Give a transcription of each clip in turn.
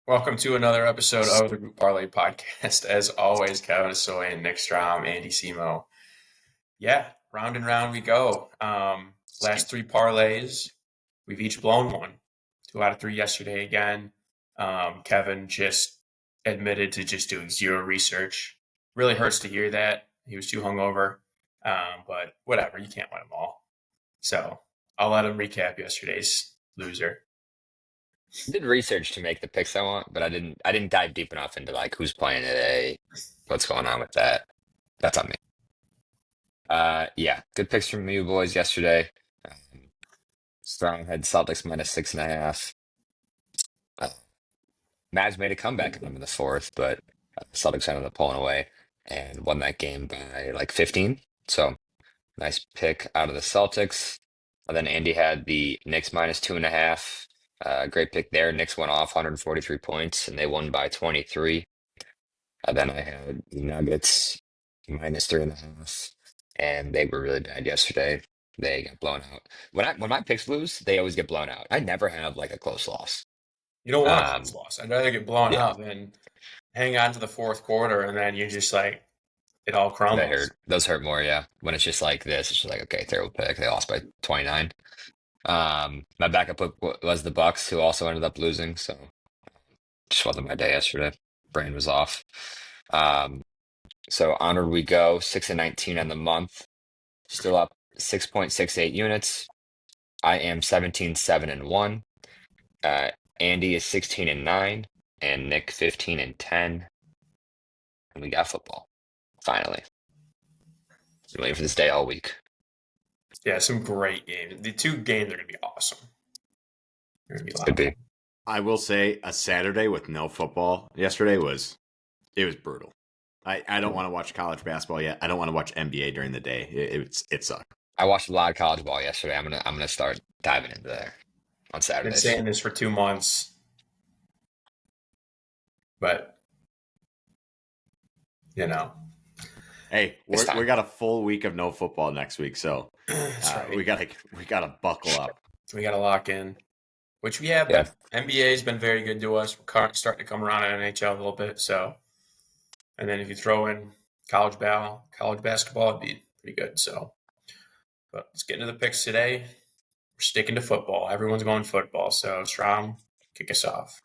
Welcome to another episode of the Group Parlay podcast. As always, Kevin Asoy and Nick Strom, Andy Semo. Yeah, round and round we go. Last three parlays, we've each blown one. 2 out of 3 yesterday again. Kevin just admitted to just doing zero research. Really hurts to hear that. He was too hungover. But whatever, you can't win them all. So I'll let him recap yesterday's loser. Did research to make the picks I want, but I didn't dive deep enough into like who's playing today, what's going on with that. That's on me. Yeah, good picks from you boys yesterday. Strong had Celtics -6.5. Uh, Mavs made a comeback in them in the fourth, but Celtics ended up pulling away and won that game by like 15. So nice pick out of the Celtics. And then Andy had the Knicks -2.5. Great pick there. Knicks went off 143 points and they won by 23. Then I had the Nuggets -3.5, and they were really bad yesterday. They got blown out. When my picks lose, they always get blown out. I never have like a close loss. You don't want a close Um, loss. I'd rather get blown yeah, out than hang on to the fourth quarter and then you just like it all they crumbles. hurt. Those hurt more. Yeah, when it's just like this, it's just like okay, terrible pick. They lost by 29. My backup pick was the Bucks, who also ended up losing. So just wasn't my day yesterday. Brain was off. Um, so onward we go. 6-19 on the month. Still up 6.68 units. I am 17-7-1. Uh, Andy is 16-9, and Nick 15-10. And we got football. Finally. Been waiting for this day all week. Yeah, some great games. The two games are going to be awesome. They're going to be a lot Could of fun. be. I will say a Saturday with no football yesterday was brutal. I don't want to watch college basketball yet. I don't want to watch NBA during the day. It sucked. I watched a lot of college ball yesterday. I'm gonna start diving into there on I've been Saturdays. saying this for 2 months, but you know, Hey, It's we time. got a full week of no football next week, so that's right. we gotta buckle up. We got to lock in, which we have Yeah. been. NBA has been very good to us. We're starting to come around on NHL a little bit. So, and then if you throw in college basketball, it'd be pretty good. So, but let's get into the picks today. We're sticking to football. Everyone's going football. So, Strom, kick us off.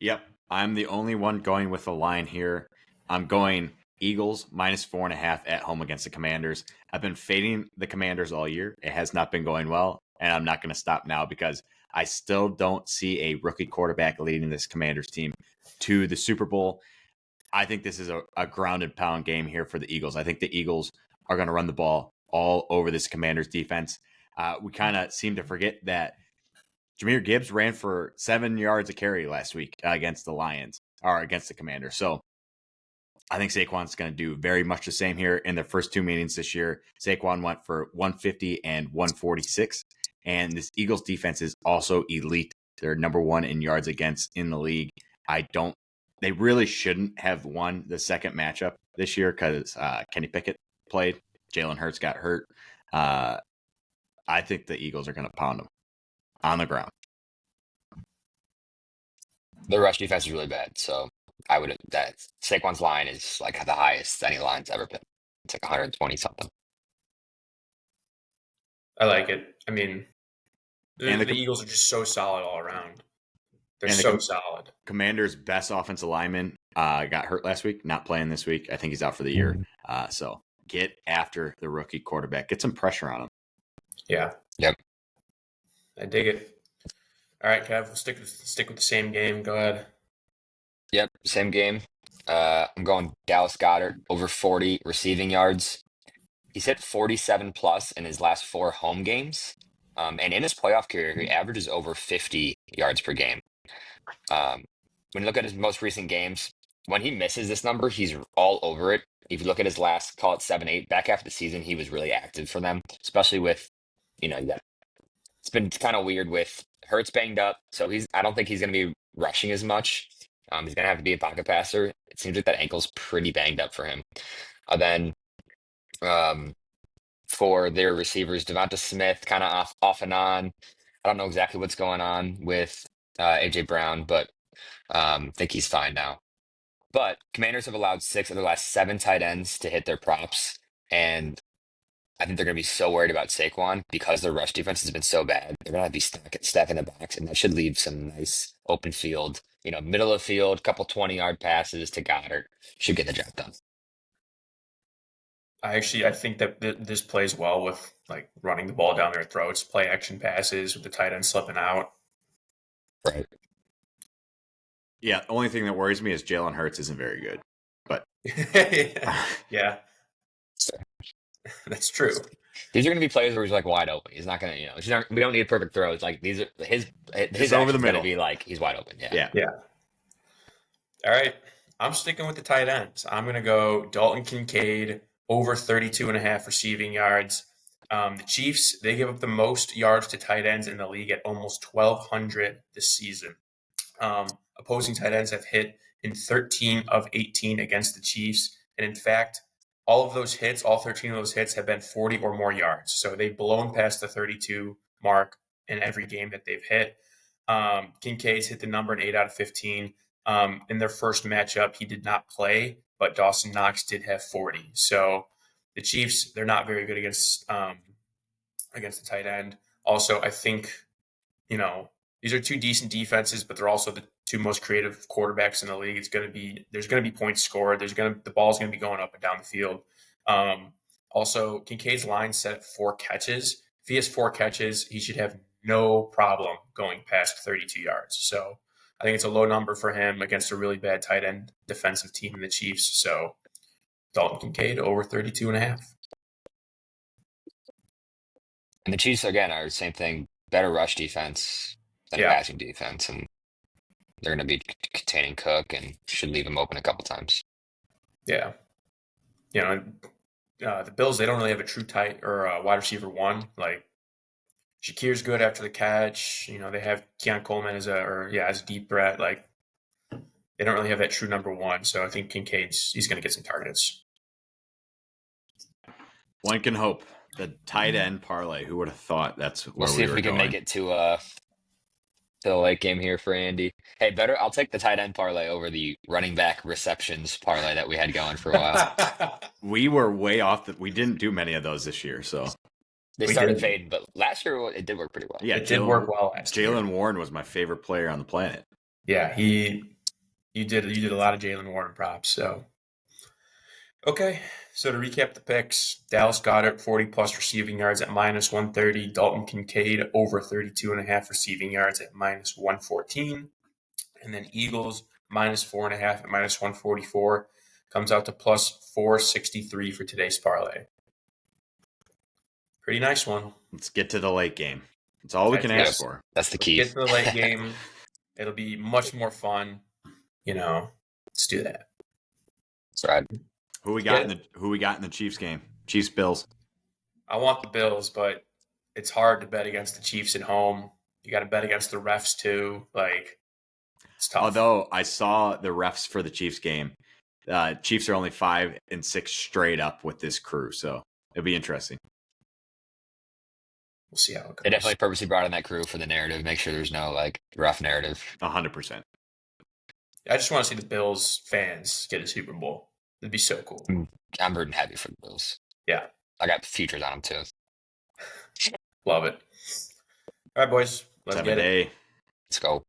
Yep, I'm the only one going with the line here. I'm going Eagles -4.5 at home against the Commanders. I've been fading the Commanders all year. It has not been going well, and I'm not going to stop now because I still don't see a rookie quarterback leading this Commanders team to the Super Bowl. I think this is a ground and pound game here for the Eagles. I think the Eagles are going to run the ball all over this Commanders defense. We kind of seem to forget that Jahmyr Gibbs ran for 7 yards a carry last week against the Lions or against the Commanders. So I think Saquon's going to do very much the same here in their first two meetings this year. Saquon went for 150 and 146. And this Eagles defense is also elite. They're number one in yards against in the league. They really shouldn't have won the second matchup this year because Kenny Pickett played. Jalen Hurts got hurt. I think the Eagles are going to pound them on the ground. The rush defense is really bad, so I would that Saquon's line is like the highest any line's ever been. It's like 120 something. I like it. I mean, And the Eagles are just so solid all around. They're And the so solid. Commanders' best offensive lineman got hurt last week, not playing this week. I think he's out for the year. So get after the rookie quarterback. Get some pressure on him. Yeah. Yep. I dig it. All right, Kev, we'll stick with the same game. Go ahead. Yep, same game. I'm going Dallas Goedert over 40 receiving yards. He's hit 47 plus in his last 4 home games. And in his playoff career, he averages over 50 yards per game. When you look at his most recent games, when he misses this number, he's all over it. If you look at his last, call it 7-8, back half of the season, he was really active for them, especially with, it's been kind of weird with Hurts banged up. So I don't think he's going to be rushing as much. He's going to have to be a pocket passer. It seems like that ankle's pretty banged up for him. Then um, for their receivers, Devonta Smith kind of off and on. I don't know exactly what's going on with AJ Brown, but think he's fine now. But Commanders have allowed 6 of their last 7 tight ends to hit their props, and I think they're going to be so worried about Saquon because their rush defense has been so bad. They're going to be stacking the box, and that should leave some nice open field. Middle of the field, couple 20-yard passes to Goddard should get the job done. I think that this plays well with like running the ball down their throats, play action passes with the tight end slipping out. Right. Yeah, the only thing that worries me is Jalen Hurts isn't very good. But yeah, that's true. These are going to be plays where he's like wide open. He's not going to, we don't need perfect throws. Like these are his over the middle. Going to be like he's wide open. Yeah. All right, I'm sticking with the tight ends. I'm going to go Dalton Kincaid over 32.5 receiving yards. The Chiefs, they give up the most yards to tight ends in the league at almost 1,200 this season. Opposing tight ends have hit in 13 of 18 against the Chiefs. And in fact, all 13 of those hits have been 40 or more yards. So they've blown past the 32 mark in every game that they've hit. Kincaid's hit the number in 8 out of 15. In their first matchup, he did not play, but Dawson Knox did have 40. So the Chiefs, they're not very good against the tight end. Also, I think, these are two decent defenses, but they're also the two most creative quarterbacks in the league. There's going to be points scored. The ball's going to be going up and down the field. Also, Kincaid's line set at 4 catches. If he has 4 catches, he should have no problem going past 32 yards. So I think it's a low number for him against a really bad tight end defensive team in the Chiefs. So Dalton Kincaid over 32.5. And the Chiefs, again, are the same thing. Better rush defense than passing defense. And they're going to be containing Cook and should leave him open a couple times. Yeah. The Bills, they don't really have a true tight or a wide receiver one. Like, Shakir's good after the catch. They have Keon Coleman as a deep threat. Like, they don't really have that true number one. So I think he's going to get some targets. One can hope. The tight end parlay. Who would have thought that's where we'll see if we can make it to the late game here for Andy. Hey, I'll take the tight end parlay over the running back receptions parlay that we had going for a while. We were way off. We didn't do many of those this year, so they started fading. But last year it did work pretty well. Yeah, it did work well last year. Jaylen Warren was my favorite player on the planet. Yeah, you did a lot of Jaylen Warren props. So okay, so to recap the picks, Dallas Goedert 40+ receiving yards at -130, Dalton Kincaid over 32.5 receiving yards at -114, and then Eagles -4.5 at -144 comes out to +463 for today's parlay. Pretty nice one. Let's get to the late game. That's all we can ask for. That's the key. Get to the late game. It'll be much more fun. Let's do that. That's right. Who we got in the Chiefs game? Chiefs Bills. I want the Bills, but it's hard to bet against the Chiefs at home. You got to bet against the refs too. Like, it's tough. Although I saw the refs for the Chiefs game, Chiefs are only 5-6 straight up with this crew, so it'll be interesting. We'll see how it goes. They definitely purposely brought in that crew for the narrative. Make sure there's no rough narrative. 100%. I just want to see the Bills fans get a Super Bowl. It'd be so cool. I'm rooting heavy for the Bills. Yeah. I got futures on them too. Love it. All right, boys. Let's get it. Let's go.